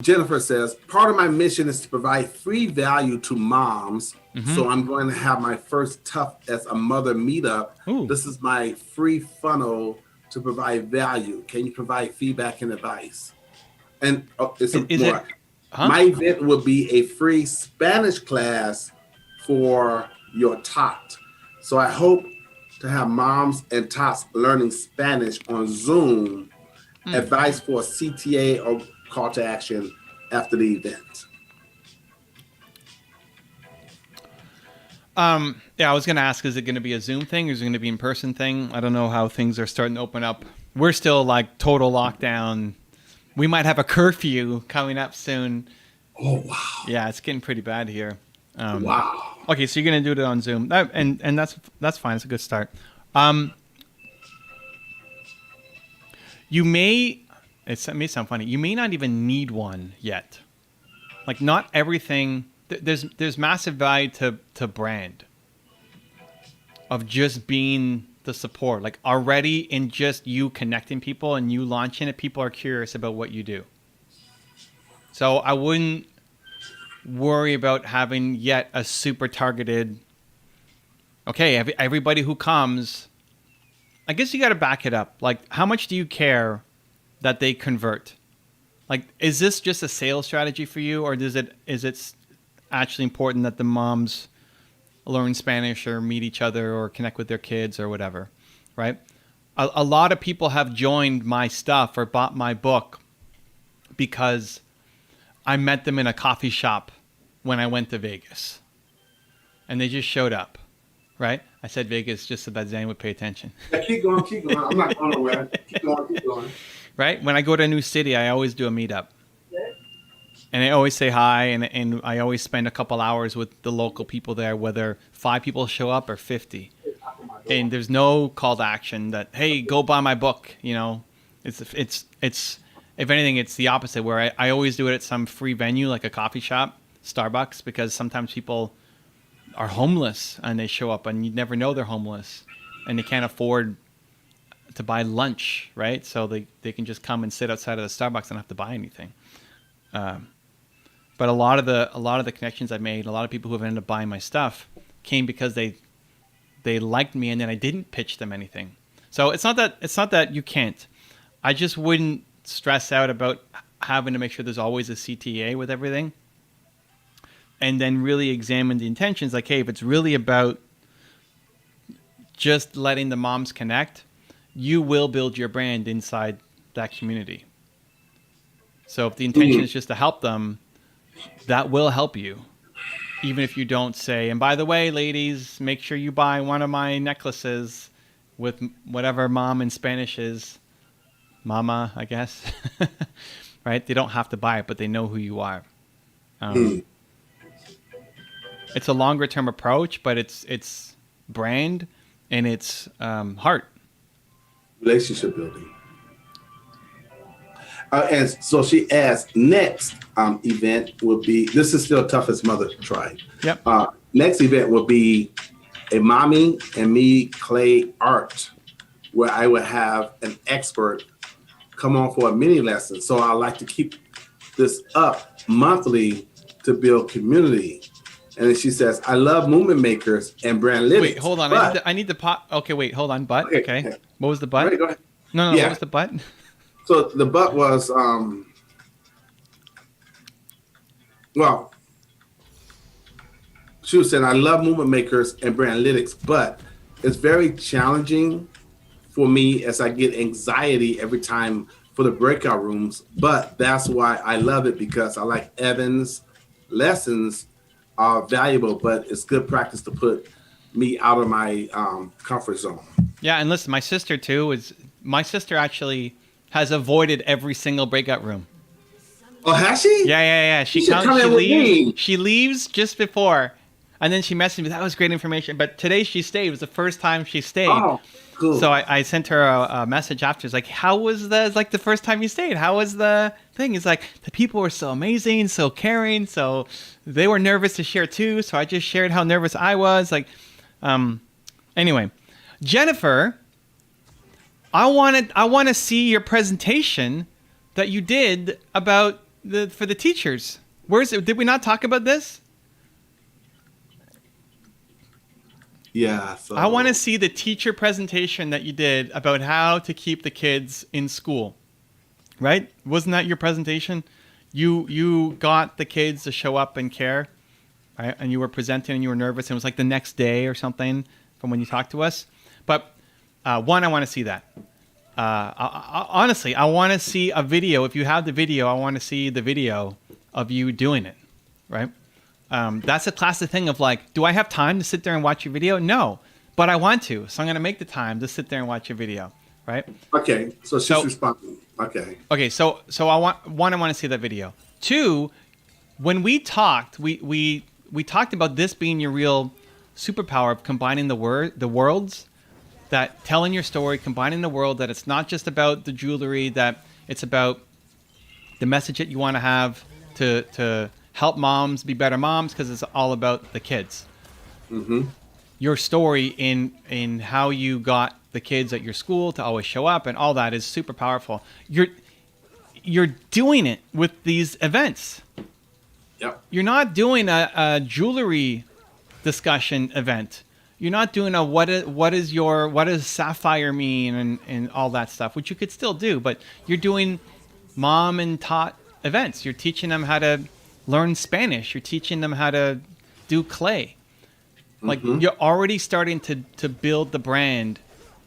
Jennifer says, part of my mission is to provide free value to moms. So I'm going to have my first Tough as a Mother meetup. Ooh. This is my free funnel to provide value. Can you provide feedback and advice? And it's Is more. it? Huh? My event will be a free Spanish class for your tot. So I hope to have moms and tots learning Spanish on Zoom. Advice for CTA or call to action after the event. Yeah, I was going to ask, is it going to be a Zoom thing or is it going to be in person thing? I don't know how things are starting to open up. We're still like total lockdown. We might have a curfew coming up soon. Oh, wow. Yeah, it's getting pretty bad here. Wow. Okay, so you're going to do it on Zoom. And that's fine. It's a good start. You may, it may sound funny, you may not even need one yet. Like not everything, there's massive value to brand. Of just being the support. Like already in just you connecting people and you launching it, people are curious about what you do. So I wouldn't worry about having yet a super targeted, okay, everybody who comes, I guess you got to back it up. Like how much do you care that they convert? Like, is this just a sales strategy for you, or is it actually important that the moms learn Spanish or meet each other or connect with their kids or whatever, right? A lot of people have joined my stuff or bought my book because I met them in a coffee shop when I went to Vegas, and they just showed up, right? I said Vegas just so that Zane would pay attention. Yeah, keep going. I'm not going nowhere. Keep going. Right? When I go to a new city, I always do a meetup. And I always say hi, and I always spend a couple hours with the local people there, whether 5 people show up or 50. And there's no call to action that, hey, go buy my book. You know, it's if anything, it's the opposite, where I always do it at some free venue like a coffee shop, Starbucks, because sometimes people are homeless and they show up and you never know they're homeless and they can't afford to buy lunch, right? So they can just come and sit outside of the Starbucks and not have to buy anything. But a lot of the connections I made, a lot of people who have ended up buying my stuff came because they liked me and then I didn't pitch them anything. So it's not that you can't. I just wouldn't stress out about having to make sure there's always a CTA with everything. And then really examine the intentions. Like, hey, if it's really about just letting the moms connect, you will build your brand inside that community. So if the intention is just to help them, that will help you. Even if you don't say, and by the way, ladies, make sure you buy one of my necklaces with whatever mom in Spanish is. Mama, I guess. Right? They don't have to buy it, but they know who you are. It's a longer term approach, but it's brand and it's heart. Relationship building. And so she asked, next event will be, this is still Tough as Mother Tribe. Yep. Next event will be a Mommy and Me clay art, where I would have an expert come on for a mini lesson. So I like to keep this up monthly to build community. And then she says, I love movement makers and brand living. Wait, hold on. I need the pot. Okay, wait, hold on. But, okay. What was the but? Go ahead. No, Yeah. What was the but? So the but was, well, she was saying, I love movement makers and brand analytics, but it's very challenging for me as I get anxiety every time for the breakout rooms. But that's why I love it, because I like Evan's lessons are valuable, but it's good practice to put me out of my comfort zone. Yeah, and listen, my sister actually has avoided every single breakout room. Oh, has she? Yeah. She leaves just before, and then she messaged me. That was great information. But today she stayed. It was the first time she stayed. Oh, cool. So I sent her a message after. It's like, how was the? It's like the first time you stayed. How was the thing? It's like the people were so amazing, so caring. So they were nervous to share too. So I just shared how nervous I was. Like, anyway, Jennifer, I want to see your presentation that you did about for the teachers. Where's it? Did we not talk about this? Yeah. So I want to see the teacher presentation that you did about how to keep the kids in school. Right? Wasn't that your presentation? You got the kids to show up and care, right? And you were presenting and you were nervous. And it was like the next day or something from when you talked to us. But one, I want to see that. Honestly, I want to see a video. If you have the video, I want to see the video of you doing it, right? That's a classic thing of like, do I have time to sit there and watch your video? No, but I want to. So I'm going to make the time to sit there and watch your video, right? Okay. So she's responding. Okay. Okay. So I want to see that video. Two, when we talked, we talked about this being your real superpower of combining the worlds, that telling your story, combining the world, that it's not just about the jewelry, that it's about the message that you want to have to help moms be better moms, because it's all about the kids. Mm-hmm. Your story in how you got the kids at your school to always show up and all that is super powerful. You're doing it with these events. Yep. You're not doing a jewelry discussion event. You're not doing a what does sapphire mean and all that stuff, which you could still do, but you're doing mom and taught events. You're teaching them how to learn Spanish. You're teaching them how to do clay. Like you're already starting to build the brand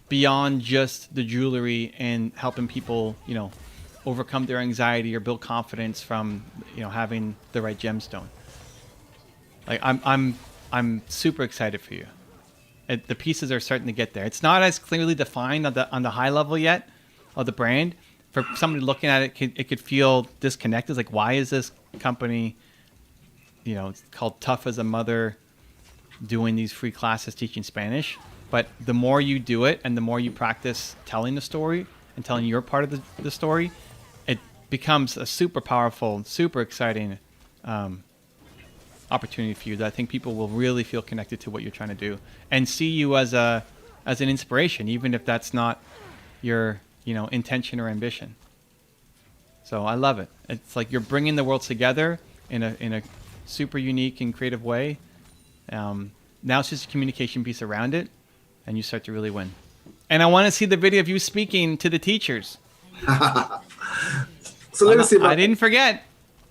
beyond just the jewelry and helping people, overcome their anxiety or build confidence from, having the right gemstone. Like I'm super excited for you. The pieces are starting to get there. It's not as clearly defined on the high level yet of the brand. For somebody looking at it, it could feel disconnected. It's like, why is this company, it's called Tough as a Mother, doing these free classes teaching Spanish? But the more you do it and the more you practice telling the story and telling your part of the story, it becomes a super powerful, super exciting opportunity for you that I think people will really feel connected to what you're trying to do and see you as an inspiration, even if that's not your intention or ambition. So I love it. It's like you're bringing the worlds together in a super unique and creative way. Now it's just a communication piece around it, and you start to really win. And I want to see the video of you speaking to the teachers. So let me see if I didn't forget.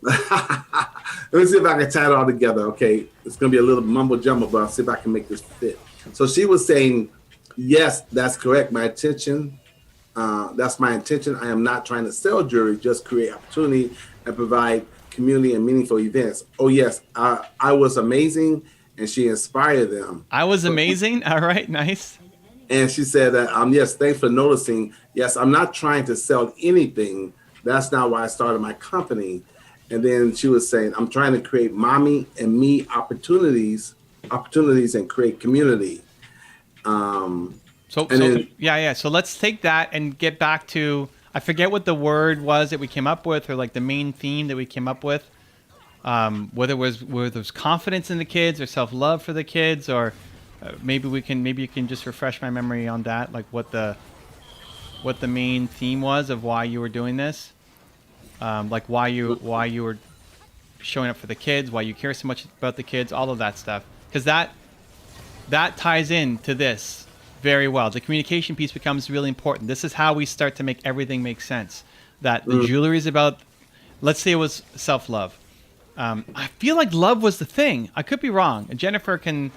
Let me see if I can tie it all together. Okay, it's going to be a little mumble jumble, but I'll see if I can make this fit. So she was saying, yes, that's correct. My intention, that's my intention. I am not trying to sell jewelry, just create opportunity and provide community and meaningful events. Oh, yes, I was amazing, and she inspired them. I was amazing. All right, nice. And she said, yes, thanks for noticing. Yes, I'm not trying to sell anything. That's not why I started my company. And then she was saying, I'm trying to create mommy and me opportunities and create community. So let's take that and get back to, I forget what the word was that we came up with, or like the main theme that we came up with. Whether it was confidence in the kids or self-love for the kids, or maybe you can just refresh my memory on that, like what the main theme was of why you were doing this. Like why you were showing up for the kids, why you care so much about the kids, all of that stuff. Because that ties into this very well. The communication piece becomes really important. This is how we start to make everything make sense. That the jewelry is about, let's say it was self-love. I feel like love was the thing. I could be wrong. And Jennifer can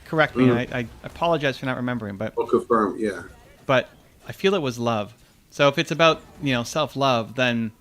correct me. I apologize for not remembering. But I'll confirm, yeah. But I feel it was love. So if it's about, self-love, then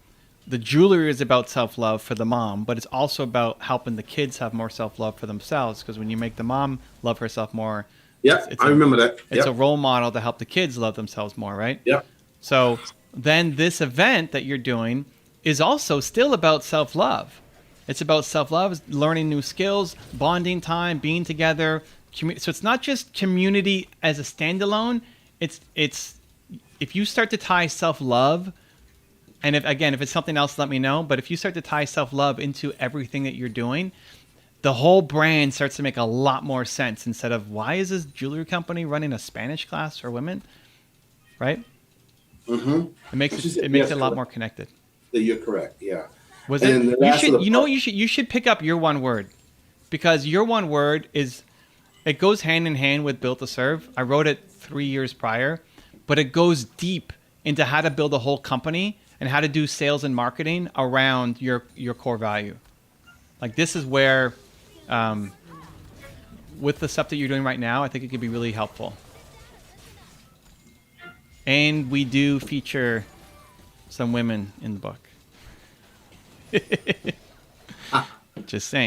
the jewelry is about self-love for the mom, but it's also about helping the kids have more self-love for themselves, because when you make the mom love herself more, I remember that. It's a role model to help the kids love themselves more, right? Yep. So then this event that you're doing is also still about self-love. It's about self-love, learning new skills, bonding time, being together. So it's not just community as a standalone. It's if you start to tie self-love, and if it's something else, let me know. But if you start to tie self-love into everything that you're doing, the whole brand starts to make a lot more sense, instead of, why is this jewelry company running a Spanish class for women? Right? Mm-hmm. It makes it a lot more connected. You're correct, yeah. Was And it? the You last of should. the You know part- what? You should pick up Your One Word, because Your One Word is, it goes hand in hand with Built to Serve. I wrote it 3 years prior, but it goes deep into how to build a whole company and how to do sales and marketing around your core value. Like, this is where, with the stuff that you're doing right now, I think it could be really helpful. And we do feature some women in the book. Just saying.